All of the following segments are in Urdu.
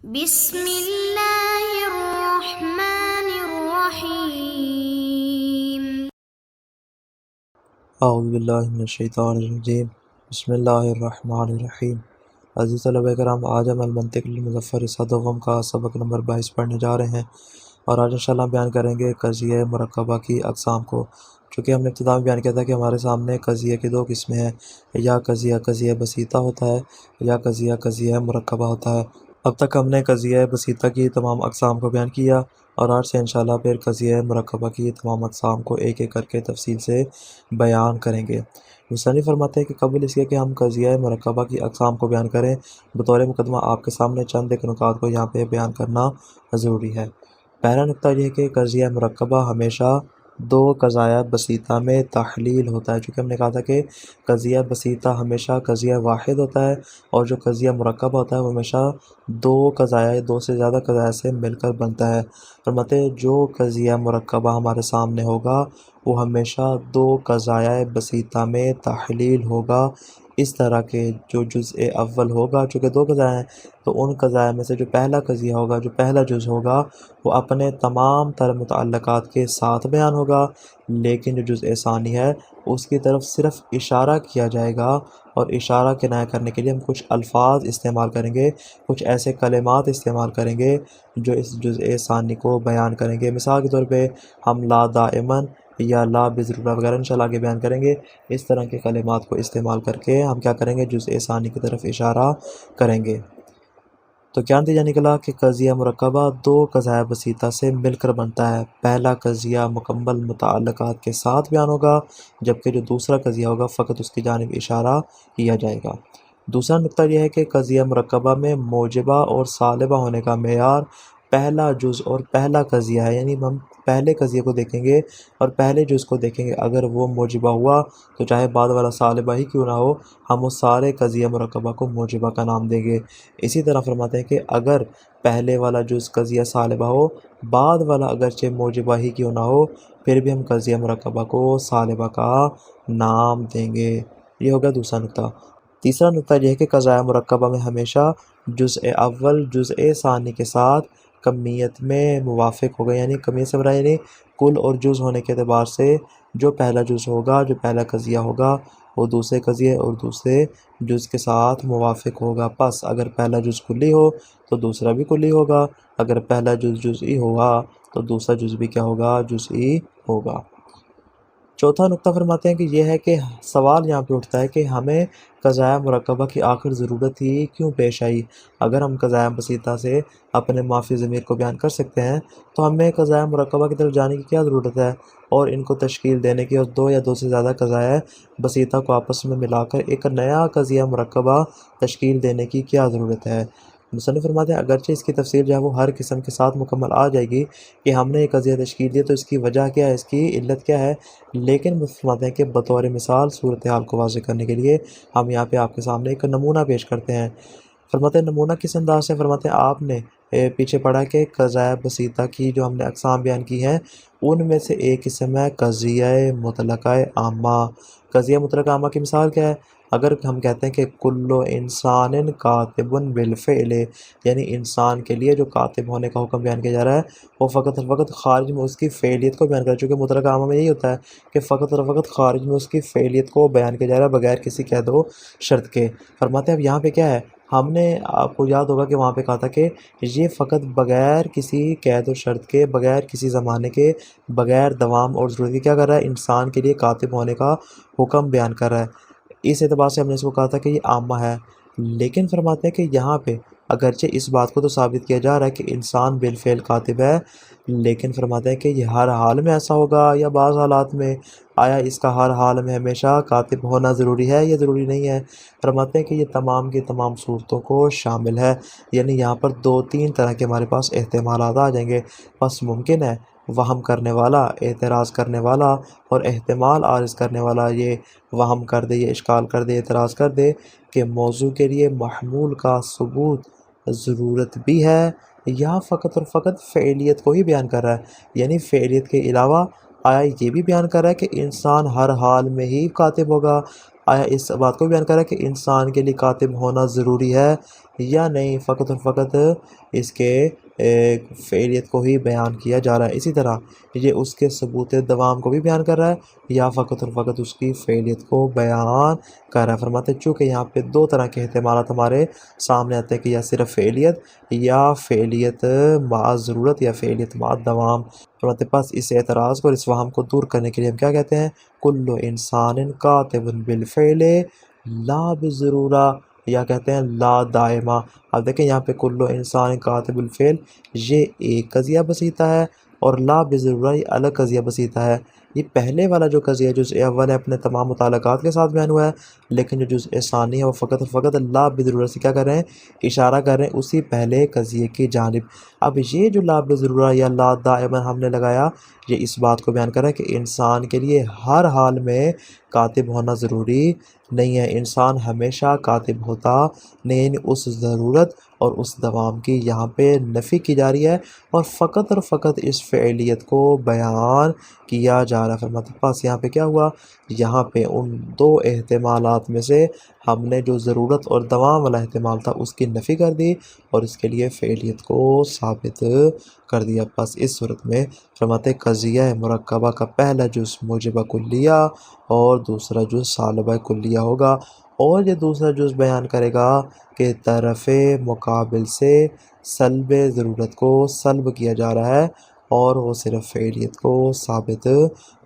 بسم اللہ الرحمن الرحیم۔ اعوذ باللہ من الشیطان الرجیم، بسم اللہ الرحمن الرحیم۔ عزیز طلبہ کرام، آج ہم المنطق للمظفر صدغم کا سبق نمبر 22 پڑھنے جا رہے ہیں، اور آج انشاءاللہ بیان کریں گے قضیہ مرکبہ کی اقسام کو۔ چونکہ ہم نے ابتدا میں بیان کیا تھا کہ ہمارے سامنے قضیہ کی دو قسمیں ہیں، یا قضیہ بسیطہ ہوتا ہے، یا قضیہ مرکبہ ہوتا ہے۔ اب تک ہم نے قضیہ بسیطہ کی تمام اقسام کو بیان کیا، اور آج سے انشاءاللہ پھر قضیہ مرکبہ کی تمام اقسام کو ایک ایک کر کے تفصیل سے بیان کریں گے۔ مصنف فرماتے ہیں کہ قبل اس کے کہ ہم قضیہ مرکبہ کی اقسام کو بیان کریں، بطور مقدمہ آپ کے سامنے چند ایک نکات کو یہاں پہ بیان کرنا ضروری ہے۔ پہلا نکتہ یہ ہے کہ قضیہ مرکبہ ہمیشہ دو قضایہ بسیطہ میں تحلیل ہوتا ہے، چونکہ ہم نے کہا تھا کہ قضیہ بسیطہ ہمیشہ قضیہ واحد ہوتا ہے، اور جو قضیہ مرکبہ ہوتا ہے وہ ہمیشہ دو سے زیادہ قضایہ سے مل کر بنتا ہے۔ فرماتے ہیں جو قضیہ مرکبہ ہمارے سامنے ہوگا وہ ہمیشہ دو قضایہ بسیطہ میں تحلیل ہوگا، اس طرح کے جو جزء اول ہوگا، چونکہ دو قضایہ ہیں تو ان قضایہ میں سے جو پہلا قضیہ ہوگا، جو پہلا جز ہوگا، وہ اپنے تمام تر متعلقات کے ساتھ بیان ہوگا، لیکن جو جزء ثانی ہے اس کی طرف صرف اشارہ کیا جائے گا، اور اشارہ کنایہ کرنے کے لیے ہم کچھ الفاظ استعمال کریں گے، کچھ ایسے کلمات استعمال کریں گے جو اس جزء ثانی کو بیان کریں گے۔ مثال کے طور پہ ہم لا دائماً یا لا بضرورہ وغیرہ انشاءاللہ آگے بیان کریں گے، اس طرح کے کلمات کو استعمال کر کے ہم کیا کریں گے، جزء ثانی کی طرف اشارہ کریں گے۔ تو کیا نتیجہ نکلا کہ قضیہ مرکبہ دو قضایہ بسیطہ سے مل کر بنتا ہے۔ پہلا قضیہ مکمل متعلقات کے ساتھ بیان ہوگا، جبکہ جو دوسرا قضیہ ہوگا فقط اس کی جانب اشارہ کیا جائے گا۔ دوسرا نکتہ یہ ہے کہ قضیہ مرکبہ میں موجبہ اور سالبہ ہونے کا معیار پہلا جز اور پہلا قضیہ ہے، یعنی ہم پہلے قضیے کو دیکھیں گے اور پہلے جز کو دیکھیں گے، اگر وہ موجبہ ہوا تو چاہے بعد والا سالبہ ہی کیوں نہ ہو، ہم اس سارے قضیہ مرکبہ کو موجبہ کا نام دیں گے۔ اسی طرح فرماتے ہیں کہ اگر پہلے والا جز قضیہ سالبہ ہو، بعد والا اگرچہ موجبہ ہی کیوں نہ ہو، پھر بھی ہم قضیہ مرکبہ کو سالبہ کا نام دیں گے۔ یہ ہوگا دوسرا نکتہ۔ تیسرا نکتہ یہ ہے کہ قضایہ مرکبہ میں ہمیشہ جزء اول جزء ثانی کے ساتھ کمیت میں موافق ہوگا، یعنی کمیت سے مراد یعنی کل اور جز ہونے کے اعتبار سے جو پہلا جز ہوگا، جو پہلا قضیہ ہوگا، وہ دوسرے قضیے اور دوسرے جز کے ساتھ موافق ہوگا۔ پس اگر پہلا جز کلی ہو تو دوسرا بھی کلی ہوگا، اگر پہلا جز جزئی ہوا تو دوسرا جز بھی کیا ہوگا، جزئی ہوگا۔ چوتھا نکتہ فرماتے ہیں کہ یہ ہے کہ سوال یہاں پہ اٹھتا ہے کہ ہمیں قضایہ مرکبہ کی آخر ضرورت ہی کیوں پیش آئی؟ اگر ہم قضایہ بسیطہ سے اپنے معافی ضمیر کو بیان کر سکتے ہیں تو ہمیں قضایہ مرکبہ کی طرف جانے کی کیا ضرورت ہے، اور ان کو تشکیل دینے کی، اور دو یا دو سے زیادہ قضایہ بسیطہ کو آپس میں ملا کر ایک نیا قضیہ مرکبہ تشکیل دینے کی کیا ضرورت ہے؟ مصنف فرماتے ہیں اگرچہ اس کی تفصیل جو ہے وہ ہر قسم کے ساتھ مکمل آ جائے گی کہ ہم نے یہ قضیہ تشکیل دیا تو اس کی وجہ کیا ہے، اس کی علت کیا ہے، لیکن فرماتے ہیں کہ بطور مثال صورتحال کو واضح کرنے کے لیے ہم یہاں پہ آپ کے سامنے ایک نمونہ پیش کرتے ہیں۔ فرماتے ہیں نمونہ کس انداز سے؟ فرماتے ہیں آپ نے پیچھے پڑھا کہ قضایہ بسیطہ کی جو ہم نے اقسام بیان کی ہیں ان میں سے ایک قسم ہے قضیہ مطلقہ عامہ۔ قضیہ مطلقہ عامہ کی مثال کیا ہے؟ اگر ہم کہتے ہیں کہ کل انسان کاتب بالفعل، یعنی انسان کے لیے جو کاتب ہونے کا حکم بیان کیا جا رہا ہے وہ فقط اور فقط خارج میں اس کی فعلیت کو بیان کرا، چونکہ مطلقہ عامہ میں یہی ہوتا ہے کہ فقط اور فقط خارج میں اس کی فعلیت کو بیان کیا جا رہا ہے بغیر کسی قید و شرط کے۔ فرماتے ہیں اب یہاں پہ کیا ہے، ہم نے آپ کو یاد ہوگا کہ وہاں پہ کہا تھا کہ یہ فقط بغیر کسی قید و شرط کے، بغیر کسی زمانے کے، بغیر دوام اور ضرورت کے کیا کر رہا ہے، انسان کے لیے کاتب ہونے کا حکم بیان کر رہا ہے۔ اس اعتبار سے ہم نے اس کو کہا تھا کہ یہ عامہ ہے، لیکن فرماتے ہیں کہ یہاں پہ اگرچہ اس بات کو تو ثابت کیا جا رہا ہے کہ انسان بالفعل کاتب ہے، لیکن فرماتے ہیں کہ یہ ہر حال میں ایسا ہوگا یا بعض حالات میں؟ آیا اس کا ہر حال میں ہمیشہ کاتب ہونا ضروری ہے یا ضروری نہیں ہے؟ فرماتے ہیں کہ یہ تمام کی تمام صورتوں کو شامل ہے، یعنی یہاں پر دو تین طرح کے ہمارے پاس احتمالات آ جائیں گے۔ بس ممکن ہے وہم کرنے والا، اعتراض کرنے والا اور احتمال عارض کرنے والا یہ وہم کر دے، یہ اشکال کر دے، اعتراض کر دے کہ موضوع کے لیے محمول کا ثبوت ضرورت بھی ہے یا فقط اور فقط فعلیت کو ہی بیان کر رہا ہے، یعنی فعلیت کے علاوہ آیا یہ بھی بیان کر رہا ہے کہ انسان ہر حال میں ہی کاتب ہوگا؟ آیا اس بات کو بیان کر رہا ہے کہ انسان کے لیے کاتب ہونا ضروری ہے، یا نہیں فقط اور فقط اس کے فعلیت کو ہی بیان کیا جا رہا ہے۔ اسی طرح یہ اس کے ثبوت دوام کو بھی بیان کر رہا ہے یا فقط اور فقط اس کی فعلیت کو بیان کر رہا ہے۔ فرماتے ہیں چونکہ یہاں پہ دو طرح کے احتمالات ہمارے سامنے آتے ہیں کہ یا صرف فعلیت یا فعلیت مع ضرورت یا فعلیت مع دوام۔ فرماتے ہیں پس اس اعتراض کو اور اس وہم کو دور کرنے کے لیے ہم کیا کہتے ہیں؟ کل انسان کاتب بالفعل لا بضرورہ، یا کہتے ہیں لا دائمہ۔ اب دیکھیں یہاں پہ کل انسان کاتب الفعل یہ ایک قضیہ بسیطہ ہے اور لا بضرورہ یہ الگ قضیہ بسیطہ ہے۔ یہ پہلے والا جو قضیہ جزء اول ہے اپنے تمام متعلقات کے ساتھ بیان ہوا ہے، لیکن جو جزء ثانی ہے وہ فقط اور فقط لا بضرورہ سے کیا کر رہے ہیں؟ اشارہ کر رہے ہیں اسی پہلے قضیے کی جانب۔ اب یہ جو لا بضرورہ یا لا دائما ہم نے لگایا، یہ اس بات کو بیان کر رہا ہے کہ انسان کے لیے ہر حال میں کاتب ہونا ضروری نہیں ہے، انسان ہمیشہ کاتب ہوتا نہیں، یعنی اس ضرورت اور اس دوام کی یہاں پہ نفی کی جا رہی ہے اور فقط اس فعلیت کو بیان کیا جا رہا ہے۔ فرماتے ہیں پاس یہاں پہ کیا ہوا؟ یہاں پہ ان دو احتمالات میں سے ہم نے جو ضرورت اور دوام والا احتمال تھا اس کی نفی کر دی اور اس کے لیے فعلیت کو ثابت کر دیا۔ پس اس صورت میں فرماتے ہیں قضیہ مرکبہ کا پہلا جز موجبہ کلیہ اور دوسرا جز سالبہ کلیہ ہوگا، اور یہ دوسرا جز بیان کرے گا کہ طرف مقابل سے سلب ضرورت کو سلب کیا جا رہا ہے اور وہ صرف فعلیت کو ثابت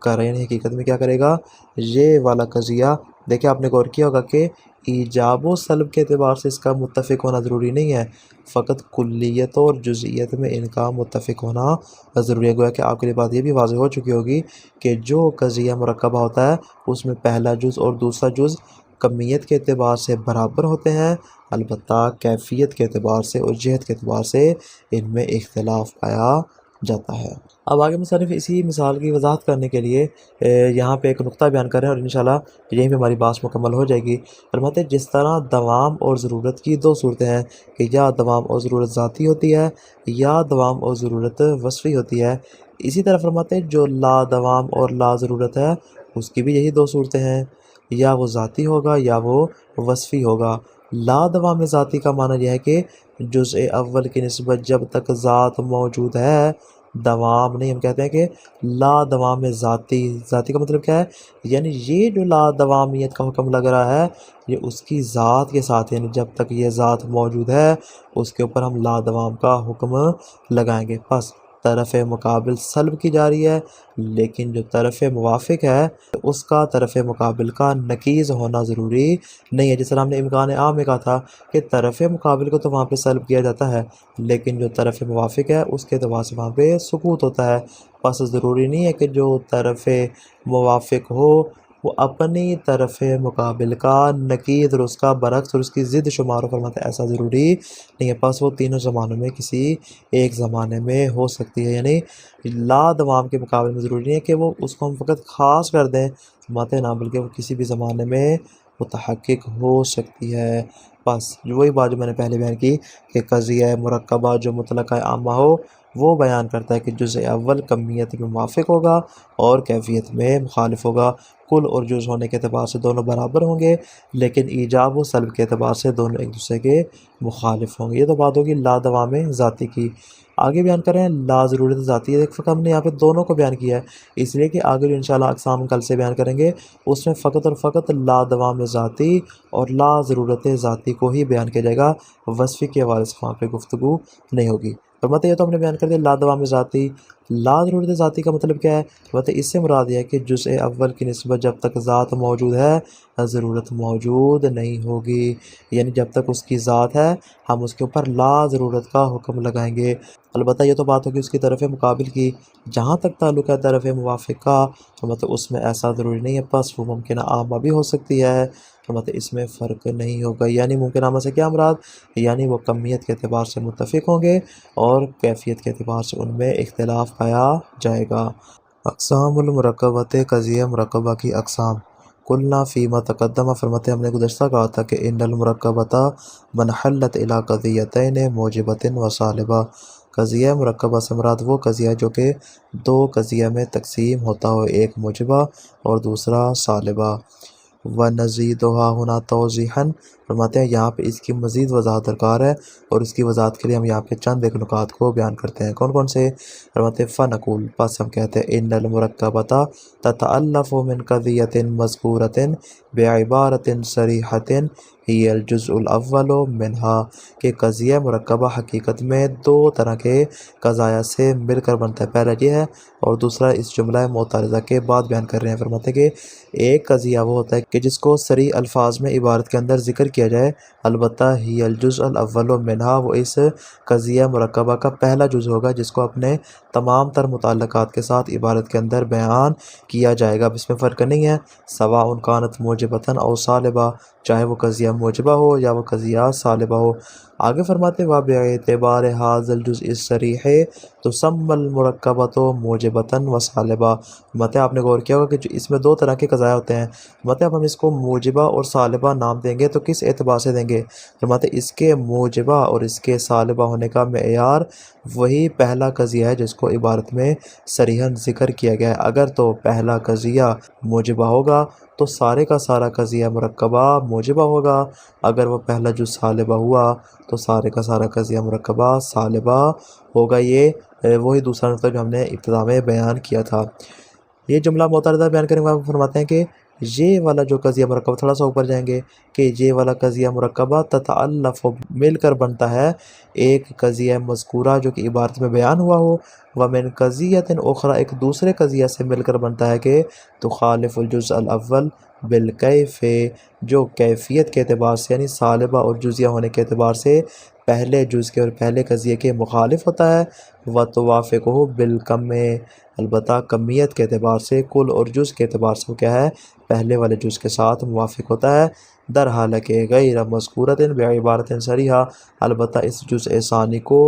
کر رہے ہیں۔ حقیقت میں کیا کرے گا؟ یہ والا قضیہ دیکھیں آپ نے غور کیا ہوگا کہ ایجاب و سلب کے اعتبار سے اس کا متفق ہونا ضروری نہیں ہے، فقط کلیت اور جزئیت میں ان کا متفق ہونا ضروری ہے۔ گویا کہ آپ کے لیے بات یہ بھی واضح ہو چکی ہوگی کہ جو قضیہ مرکبہ ہوتا ہے اس میں پہلا جز اور دوسرا جز کمیت کے اعتبار سے برابر ہوتے ہیں، البتہ کیفیت کے اعتبار سے اور جہت کے اعتبار سے ان میں اختلاف پایا جاتا ہے۔ اب آگے مصنف اسی مثال کی وضاحت کرنے کے لیے یہاں پہ ایک نقطہ بیان کریں اور انشاءاللہ یہیں پہ ہماری بات مکمل ہو جائے گی۔ فرماتے ہیں جس طرح دوام اور ضرورت کی دو صورتیں ہیں کہ یا دوام اور ضرورت ذاتی ہوتی ہے یا دوام اور ضرورت وصفی ہوتی ہے، اسی طرح فرماتے ہیں جو لا دوام اور لا ضرورت ہے اس کی بھی یہی دو صورتیں ہیں، یا وہ ذاتی ہوگا یا وہ وصفی ہوگا۔ لا دوام ذاتی کا معنی یہ ہے کہ جزء اول کی نسبت جب تک ذات موجود ہے دوام نہیں۔ ہم کہتے ہیں کہ لا دوام ذاتی کا مطلب کیا ہے؟ یعنی یہ جو لا دوامیت کا حکم لگ رہا ہے یہ اس کی ذات کے ساتھ، یعنی جب تک یہ ذات موجود ہے اس کے اوپر ہم لا دوام کا حکم لگائیں گے۔ پس طرف مقابل سلب کی جا رہی ہے، لیکن جو طرف موافق ہے اس کا طرف مقابل کا نقیض ہونا ضروری نہیں ہے۔ جس طرح ہم نے امکان عام میں کہا تھا کہ طرف مقابل کو تو وہاں پہ سلب کیا جاتا ہے، لیکن جو طرف موافق ہے اس کے اعتبار سے وہاں پہ سکوت ہوتا ہے۔ پس ضروری نہیں ہے کہ جو طرف موافق ہو وہ اپنی طرف مقابل کا نقیض اور اس کا برعکس اور اس کی ضد شمار ہو۔ فرماتے ہیں ایسا ضروری نہیں ہے، پس وہ تینوں زمانوں میں کسی ایک زمانے میں ہو سکتی ہے، یعنی لا دوام کے مقابلے میں ضروری نہیں ہے کہ وہ اس کو ہم فقط خاص کر دیں، فرماتے ہیں نا، بلکہ وہ کسی بھی زمانے میں متحقق ہو سکتی ہے۔ بس وہی بات جو میں نے پہلے بیان کی کہ قضیہ مرکبہ جو مطلقہ عامہ ہو وہ بیان کرتا ہے کہ جزء اول کمیت میں موافق ہوگا اور کیفیت میں مخالف ہوگا۔ کل اور جز ہونے کے اعتبار سے دونوں برابر ہوں گے، لیکن ایجاب و سلب کے اعتبار سے دونوں ایک دوسرے کے مخالف ہوں گے۔ یہ تو بات ہوگی لا دوام ذاتی کی۔ آگے بیان کریں لا ضرورت ذاتی ہے۔ ایک فقط ہم نے یہاں پہ دونوں کو بیان کیا ہے، اس لیے کہ آگے جو انشاءاللہ اقسام کل سے بیان کریں گے اس میں فقط اور فقط لا دوام ذاتی اور لا ضرورت ذاتی کو ہی بیان کیا جائے گا، وصفی کے حوالے سے وہاں پہ گفتگو نہیں ہوگی۔ فرماتے یہ تو ہم نے بیان کر دیا لا دوام ذاتی۔ لا ضرورت ذاتی کا مطلب کیا ہے؟ فرماتے اس سے مراد یہ ہے کہ جزء اول کی نسبت جب تک ذات موجود ہے ضرورت موجود نہیں ہوگی، یعنی جب تک اس کی ذات ہے ہم اس کے اوپر لا ضرورت کا حکم لگائیں گے۔ البتہ یہ تو بات ہوگی اس کی طرف مقابل کی۔ جہاں تک تعلق ہے طرف موافق کا فرماتے اس میں ایسا ضروری نہیں ہے، پس وہ ممکنہ عامہ بھی ہو سکتی ہے، فرماتے اس میں فرق نہیں ہوگا۔ یعنی ممکن عامہ سے کیا مراد؟ یعنی وہ کمیت کے اعتبار سے متفق ہوں گے اور کیفیت کے اعتبار سے ان میں اختلاف پایا جائے گا۔ اقسام المرکبات قضیہ مرکبہ کی اقسام قلنا فیما تقدم، فرماتے ہم نے گزشتہ کہا تھا کہ ان المرکبۃ منحلت الی قضیتین موجبۃ و سالبہ، قضیہ مرکبہ سے مراد وہ قضیہ جو کہ دو قضیہ میں تقسیم ہوتا ہو، ایک موجبہ اور دوسرا سالبہ۔ ونزیدھا ہنا توضیحا، فرماتے ہیں یہاں پہ اس کی مزید وضاحت درکار ہے، اور اس کی وضاحت کے لیے ہم یہاں پہ چند ایک نکات کو بیان کرتے ہیں۔ کون کون سے؟ فرماتے ہیں فنقول، پس ہم کہتے ہیں ان المرکبۃ تتألف من قضیۃ مذکورۃ بعبارۃ صریحۃ ہی الجزء الاول منہا، کہ قضیہ مرکبہ حقیقت میں دو طرح کے قضایا سے مل کر بنتا ہے۔ پہلا یہ ہے، اور دوسرا اس جملہ معترضہ کے بعد بیان کر رہے ہیں۔ فرماتے ہیں کہ ایک قضیہ وہ ہوتا ہے کہ جس کو صریح الفاظ میں عبارت کے اندر ذکر کیا جائے، البتہ ہی الجزء الاول منہا، وہ اس قضیہ مرکبہ کا پہلا جز ہوگا جس کو اپنے تمام تر متعلقات کے ساتھ عبارت کے اندر بیان کیا جائے گا۔ اب اس میں فرق نہیں ہے، سواء کانت موجبۃ او سالبہ، چاہے وہ قضیہ موجبہ ہو یا وہ قضیہ سالبہ ہو۔ آگے فرماتے وَبِاعْتِبَارِ هَذَا الْجُزْءِ الصَّرِيحِ تُسَمَّى الْمُرَكَّبَةُ مُوجِبَةً وَسَالِبَةً۔ فرماتے ہیں آپ نے غور کیا ہوگا کہ جو اس میں دو طرح کے قضایا ہوتے ہیں، فرماتے ہیں اب ہم اس کو موجبہ اور سالبہ نام دیں گے تو کس اعتبار سے دیں گے؟ فرماتے ہیں اس کے موجبہ اور اس کے سالبہ ہونے کا معیار وہی پہلا قضیہ ہے جس کو عبارت میں صریحاً ذکر کیا گیا ہے۔ اگر تو پہلا قضیہ موجبہ ہوگا تو سارے کا سارا قضیہ مرکبہ موجبہ ہوگا، اگر وہ پہلا جو سالبہ ہوا تو سارے کا سارا قضیہ مرکبہ سالبہ ہوگا۔ یہ وہی دوسرا نقطہ جو ہم نے ابتدا میں بیان کیا تھا۔ یہ جملہ معترضہ بیان کرنے کے بعد فرماتے ہیں کہ یہ والا جو قضیہ مرکبہ، تھوڑا سا اوپر جائیں گے، کہ یہ والا قضیہ مرکبہ تتألف مل کر بنتا ہے ایک قضیہ مذکورہ جو کہ عبارت میں بیان ہوا ہو، ومن قضیۃ اخرى، ایک دوسرے قضیہ سے مل کر بنتا ہے کہ تخالف الجزء الاول بالکیف، جو کیفیت کے اعتبار سے یعنی سالبہ اور جزیہ ہونے کے اعتبار سے پہلے جز کے اور پہلے قضیے کے مخالف ہوتا ہے، وتوافقہ بالکم، البتہ کمیت کے اعتبار سے کل اور جز کے اعتبار سے وہ کیا ہے، پہلے والے جز کے ساتھ موافق ہوتا ہے، در حالانکہ غیر مذکورۃ بعبارۃ صریحہ، البتہ اس جزء ثانی کو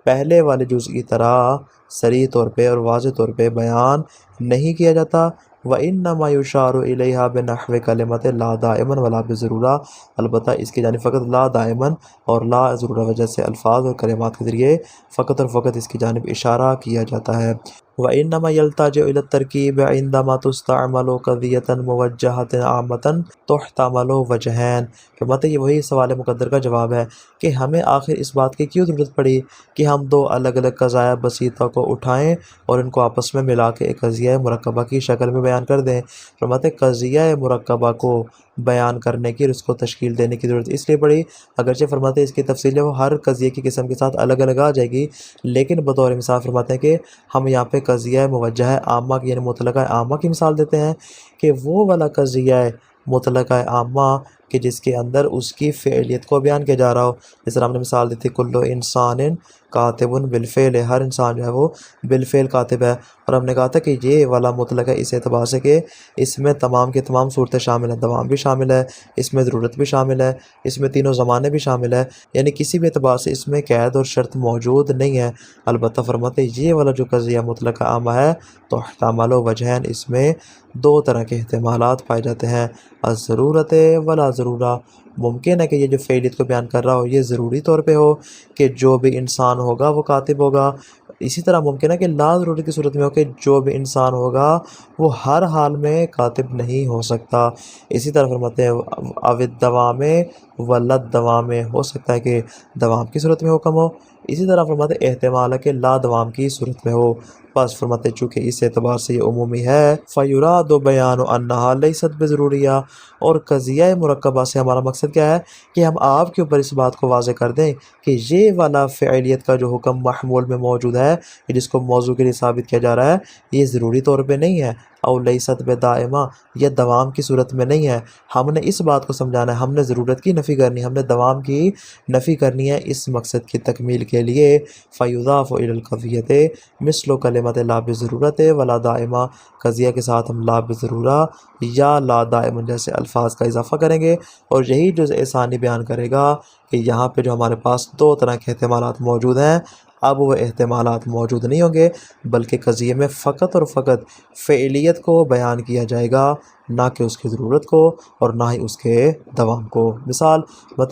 پہلے والے جز کی طرح صریح طور پہ اور واضح طور پہ بیان نہیں کیا جاتا۔ وَإِنَّمَا يُشَارُ إِلَيْهَا بِنَحْوِ كَلِمَةٍ لَا دَائِمًا وَلَا بِضَرُورَةٍ، البتہ اس کی جانب فقط لا دائماً اور لا ضرورہ وجہ سے الفاظ اور کلمات کے ذریعے فقط اور فقط اس کی جانب اشارہ کیا جاتا ہے۔ وَإِنَّمَا يَلْتَجِئُ إِلَى التَّرْكِيبِ عِندَمَا تُسْتَعْمَلُ قَضِيَّةً مُوَجَّهَةً عَامَّةً تُحْتَمَلُ وَجْهَانِ۔ فرماتے ہیں یہ وہی سوال مقدر کا جواب ہے کہ ہمیں آخر اس بات کی کیوں ضرورت پڑی کہ ہم دو الگ الگ قضایا بسیطہ کو اٹھائیں اور ان کو آپس میں ملا کے ایک قضیہ مرکبہ کی شکل میں بیان کر دیں۔ فرماتے ہیں قضیہ مرکبہ کو بیان کرنے کی اور اس کو تشکیل دینے کی ضرورت اس لیے پڑی، اگرچہ فرماتے ہیں اس کی تفصیل وہ ہر قضیے کی قسم کے ساتھ الگ الگ آ جائے گی، لیکن بطور مثال فرماتے ہیں کہ ہم یہاں پہ قضیہ موجہ عامہ کی یعنی مطلقہ عامہ کی مثال دیتے ہیں کہ وہ والا قضیہ مطلقہ عامہ کہ جس کے اندر اس کی فعلیت کو بیان کیا جا رہا ہو، جس طرح ہم نے مثال دی تھی کلو انسان کاتب بالفعل، ہر انسان جو ہے وہ بالفعل کاتب ہے، اور ہم نے کہا تھا کہ یہ والا مطلق ہے اس اعتبار سے کہ اس میں تمام کے تمام صورتیں شامل ہیں، دوام بھی شامل ہے، اس میں ضرورت بھی شامل ہے، اس میں تینوں زمانے بھی شامل ہے، یعنی کسی بھی اعتبار سے اس میں قید اور شرط موجود نہیں ہے۔ البتہ فرماتے یہ والا جو قضیہ مطلق عامہ ہے تو احتمال و وجہین، اس میں دو طرح کے احتمالات پائے جاتے ہیں، الضرورت ولا ضرورہ، ممکن ہے کہ یہ جو فعلیت کو بیان کر رہا ہو یہ ضروری طور پہ ہو کہ جو بھی انسان ہوگا وہ کاتب ہوگا، اسی طرح ممکن ہے کہ لا ضرورت کی صورت میں ہو کہ جو بھی انسان ہوگا وہ ہر حال میں کاتب نہیں ہو سکتا۔ اسی طرح فرماتے ہیں اوید دوام ولد دوام، ہو سکتا ہے کہ دوام کی صورت میں حکم ہو، اسی طرح فرماتے ہیں احتمال ہے کہ لا دوام کی صورت میں ہو۔ بس فرماتے چونکہ اس اعتبار سے یہ عمومی ہے، فَيُرَادُ بَيَانُ أَنَّهَا لَيْسَتْ بِضَرُورِيَّةٍ، اور قضیہ مرکبہ سے ہمارا مقصد کیا ہے کہ ہم آپ کے اوپر اس بات کو واضح کر دیں کہ یہ والا فعلیت کا جو حکم محمول میں موجود ہے جس کو موضوع کے لیے ثابت کیا جا رہا ہے یہ ضروری طور پہ نہیں ہے، او لیست بدائمہ، یہ دوام کی صورت میں نہیں ہے۔ ہم نے اس بات کو سمجھانا ہے، ہم نے ضرورت کی نفی کرنی ہے، ہم نے دوام کی نفی کرنی ہے اس مقصد کی تکمیل کے لیے۔ فیضاف الی القضیۃ مثل کلمۃ لا بضرورت ولا دائمہ، قضیہ کے ساتھ ہم لا بضرورہ یا لا دائم جیسے الفاظ کا اضافہ کریں گے، اور یہی جزء ثانی بیان کرے گا کہ یہاں پہ جو ہمارے پاس دو طرح کے احتمالات موجود ہیں اب وہ احتمالات موجود نہیں ہوں گے، بلکہ قضیے میں فقط اور فقط فعلیت کو بیان کیا جائے گا، نہ کہ اس کی ضرورت کو اور نہ ہی اس کے دوام کو۔ مثال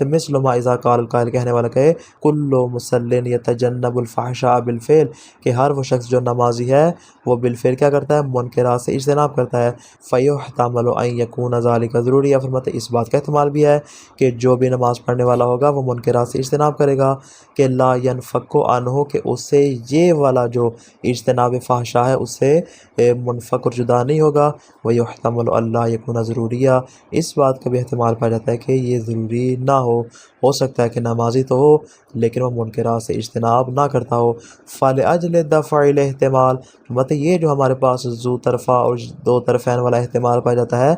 مثل ما اذا قال القائل، کہنے والا کہے کل مصلٍ یتجنب الفحشاء بالفعل، کہ ہر وہ شخص جو نمازی ہے وہ بالفعل کیا کرتا ہے، منکرات سے اجتناب کرتا ہے۔ فیحتمل ان یکون ذلک ضروری، یا فرماتے اس بات کا احتمال بھی ہے کہ جو بھی نماز پڑھنے والا ہوگا وہ منکرات سے اجتناب کرے گا، کہ لا ینفک عنہ، کہ اس سے یہ والا جو اجتناب فحشاء ہے اس سے منفک اور جدا نہیں ہوگا۔ ویحتمل اللہ یکون ضروریہ، اس بات کا بھی احتمال پایا جاتا ہے کہ یہ ضروری نہ ہو سکتا ہے کہ نمازی تو ہو لیکن وہ منکرات سے اجتناب نہ کرتا ہو۔ فلأجل دفع الاحتمال، مطلب یہ جو ہمارے پاس ذو طرفہ اور دو طرفین والا احتمال پایا جاتا ہے،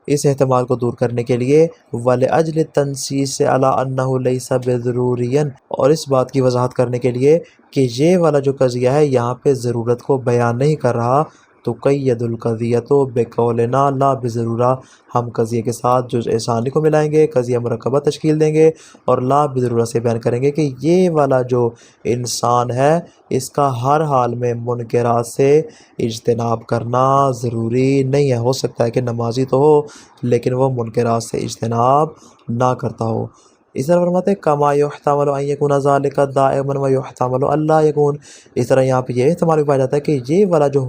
اس احتمال کو دور کرنے کے لیے وَلِأَجْلِ التَّنْصِيصِ عَلَىٰ أَنَّهُ لَيْسَ بِضَرُورِيًّا، اور اس بات کی وضاحت کرنے کے لیے کہ یہ والا جو قضیہ ہے یہاں پہ ضرورت کو بیان نہیں کر رہا، تو قید القضیۃ بقولنا لا بضرورہ، ہم قضیے کے ساتھ جزء ثانی کو ملائیں گے، قضیہ مرکبہ تشکیل دیں گے اور لا بضرورہ سے بیان کریں گے کہ یہ والا جو انسان ہے اس کا ہر حال میں منکرات سے اجتناب کرنا ضروری نہیں ہے۔ ہو سکتا ہے کہ نمازی تو ہو لیکن وہ منکرات سے اجتناب نہ کرتا ہو۔ اس طرح فرماتے ہیں کما یحتمل ان یکون ذلک دائما ویحتمل الا یکون، اس طرح یہاں پہ یہ احتمال بھی پایا جاتا ہے کہ یہ والا جو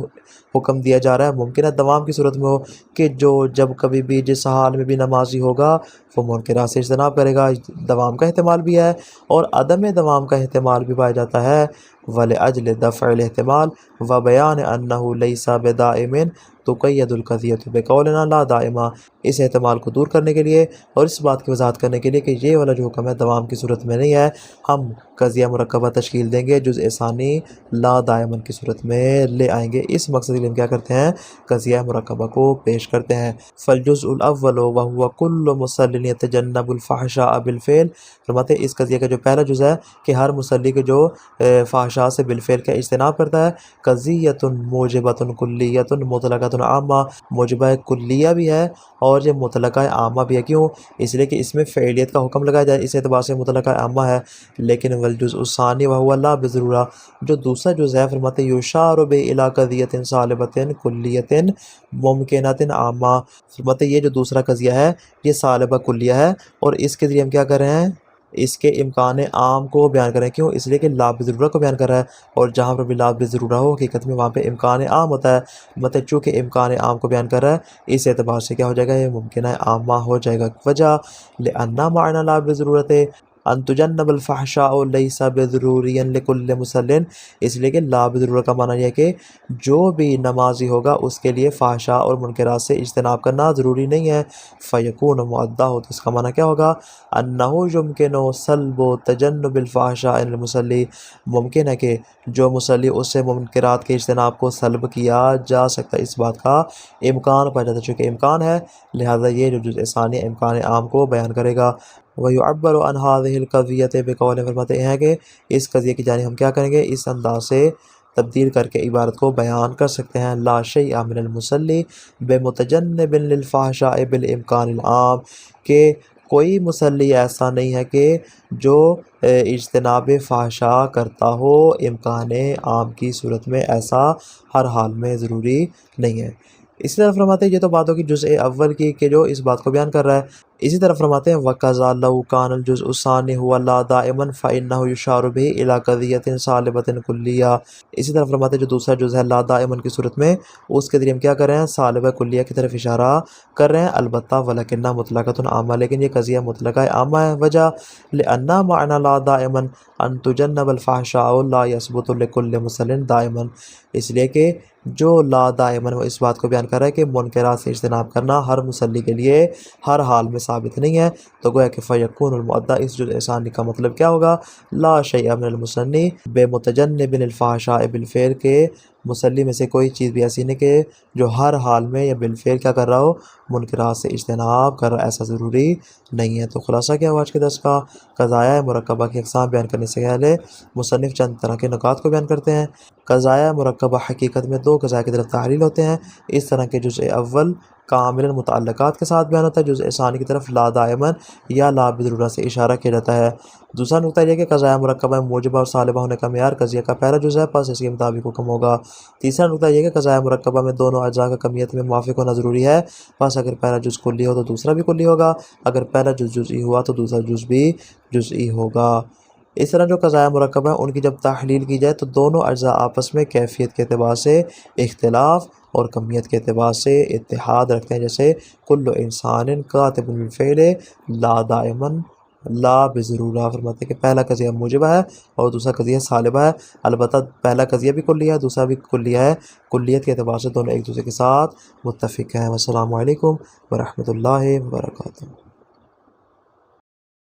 حکم دیا جا رہا ہے ممکن ہے دوام کی صورت میں ہو، کہ جو جب کبھی بھی جس حال میں بھی نمازی ہوگا وہ منکرات سے اجتناب کرے گا، دوام کا احتمال بھی ہے اور عدم دوام کا احتمال بھی پایا جاتا ہے۔ وَلِأَجْلِ دَفْعِ الْاحْتِمَالِ وَبَيَانِ أَنَّهُ لَيْسَ بِدَائِمٍ تُقَيَّدُ الْقَضِيَّةُ بِقَوْلِنَا لَا دَائِمًا، اس احتمال کو دور کرنے کے لیے اور اس بات کی وضاحت کرنے کے لیے کہ یہ والا جو حکم ہے دوام کی صورت میں نہیں ہے، ہم قضیہ مرکبہ تشکیل دیں گے، جزء ثانی لا دائمًا کی صورت میں لے آئیں گے۔ اس مقصد کے لیے ہم کیا کرتے ہیں، قضیہ مرکبہ کو پیش کرتے ہیں۔ فالجزء الاول وهو كل مصل يتجنب الفحشاء بالفعل، فرماتے ہیں اس قضیہ کا جو پہلا جزء ہے کہ ہر مصلی کے جو فحشاء سے بالفعل کا اجتناب کرتا ہے، قضیۃ موجبۃ کلیۃ مطلقۃ عامہ، موجبہ کلیہ بھی ہے اور یہ مطلقہ عامہ بھی ہے۔ کیوں؟ اس لیے کہ اس میں فعلیت کا حکم لگایا جائے، اس اعتبار سے مطلقہ عامہ ہے۔ لیکن والجزء الثانی وهو لا بضرورہ، جو دوسرا جزء ہے فرماتے ہیں یشار به الی قضیۃ صالبۃ کلیۃ ممکنۃ عامہ، فرماتے ہیں یہ جو دوسرا قضیہ ہے یہ صالبہ کلیہ ہے اور اس کے ذریعے ہم کیا کر رہے ہیں، اس کے امکان عام کو بیان کریں۔ کیوں؟ اس لیے کہ لا بضرورہ کو بیان کر رہا ہے اور جہاں پر بھی لا بضرورہ ہو حقیقت میں وہاں پہ امکان عام ہوتا ہے، مطلب چونکہ امکان عام کو بیان کر رہا ہے اس اعتبار سے کیا ہو جائے گا، یہ ممکنہ عامہ ہو جائے گا۔ وجہ لأن معنی لا بضرورت ان تجنب الفحشاء لیس بضروری لکل مصل، اس لیے کہ لا بضرورہ کا معنی یہ ہے کہ جو بھی نمازی ہوگا اس کے لیے فحشاء اور منکرات سے اجتناب کرنا ضروری نہیں ہے۔ فیکون مؤدہ، تو اس کا معنی کیا ہوگا، انہ یمکن سلب تجنب الفحشاء المصلی، ممکن ہے کہ جو مصلی اس سے منکرات کے اجتناب کو سلب کیا جا سکتا ہے، اس بات کا امکان پایا جاتا ہے، چونکہ امکان ہے لہذا یہ جو جزء ثانی امکان عام کو بیان کرے گا۔ وَيُعَبَّرُ عَنْ هَذِهِ الْقَضِيَّةِ بِقَوْلٍ، فرماتے ہیں کہ اس قضیے کی جانب ہم کیا کریں گے، اس انداز سے تبدیل کر کے عبارت کو بیان کر سکتے ہیں، لا شیء من المصلی بمتجنب للفحشاء بالامکان العام، کہ کوئی مصلی ایسا نہیں ہے کہ جو اجتناب فحشاء کرتا ہو امکان عام کی صورت میں، ایسا ہر حال میں ضروری نہیں ہے۔ اسی طرح فرماتے ہیں یہ تو باتوں کی جزء اول کی کہ جو اس بات کو بیان کر رہا ہے، اسی طرح فرماتے ہیں وَقَضَى لَوْ كَانَ الْجُزْءُ الثَّانِي هُوَ لَا دَائِمًا فَإِنَّهُ يُشَارُ بِهِ إِلَىٰ قَضِيَّةٍ صَالِبَةٍ كُلِّيَّةٍ، اسی طرح فرماتے ہیں جو دوسرا جزء ہے لا دائمًا کی صورت میں اس کے ذریعے ہم کیا کر رہے ہیں، صالبہ کلیہ کی طرف اشارہ کر رہے ہیں، البتہ وَلَكِنَّ مُطْلَقَةٌ عامہ، لیکن یہ قضیہ مطلقہ عامہ ہے۔ وجہ لأن معنی لا دائما ان تجنب الفحشاء لا يثبت لكل مصل دائما، اس لیے کہ جو لا دائماً وہ اس بات کو بیان کر رہا ہے کہ منکرات سے اجتناب کرنا ہر مصلی کے لیے ہر حال میں ثابت نہیں ہے، تو گویا کہ فیکون المؤدہ، اس جزء ثانی کا مطلب کیا ہوگا، لا شیء من المصلی بمتجنب الفحشاء بالفعل، کے مصلی میں سے کوئی چیز بھی ایسی نہیں کہ جو ہر حال میں یا بالفعل کیا کر رہا ہو، منکرات سے اجتناب کر رہا، ایسا ضروری نہیں ہے۔ تو خلاصہ کیا ہوا آج کے درس کا، قضایہ مرکبہ کی اقسام بیان کرنے سے پہلے مصنف چند طرح کے نکات کو بیان کرتے ہیں۔ قضایہ مرکبہ حقیقت میں دو قضایا کی طرف تحلیل ہوتے ہیں، اس طرح کے جزء اول کاملاً متعلقات کے ساتھ بیان ہوتا ہے، جزء ثانی کی طرف لا دائماً یا لا بضرورت سے اشارہ کیا جاتا ہے۔ دوسرا نقطہ یہ کہ قضائے مرکبہ میں موجبہ اور سالبہ ہونے کا معیار قضیہ کا پہلا جزء ہے، پس اس کے مطابق حکم ہوگا۔ تیسرا نقطہ یہ کہ قضائے مرکبہ میں دونوں اجزاء کا کمیت میں موافق ہونا ضروری ہے، پس اگر پہلا جز کلی ہو تو دوسرا بھی کلی ہوگا، اگر پہلا جز جزئی ہوا تو دوسرا جز بھی جزئی ہوگا۔ اس طرح جو قضائے مرکبہ ہیں ان کی جب تحلیل کی جائے تو دونوں اجزاء آپس میں کیفیت کے اعتبار سے اختلاف اور کمیت کے اعتبار سے اتحاد رکھتے ہیں، جیسے کل انسان کاتب بالفعل لا دائماً لا بضرورہ، فرماتے ہیں کہ پہلا قضیہ موجبہ ہے اور دوسرا قضیہ سالبہ ہے، البتہ پہلا قضیہ بھی کلیہ ہے دوسرا بھی کلیہ ہے، کلیت کے اعتبار سے دونوں ایک دوسرے کے ساتھ متفق ہیں۔ والسلام علیکم ورحمۃ اللہ وبرکاتہ۔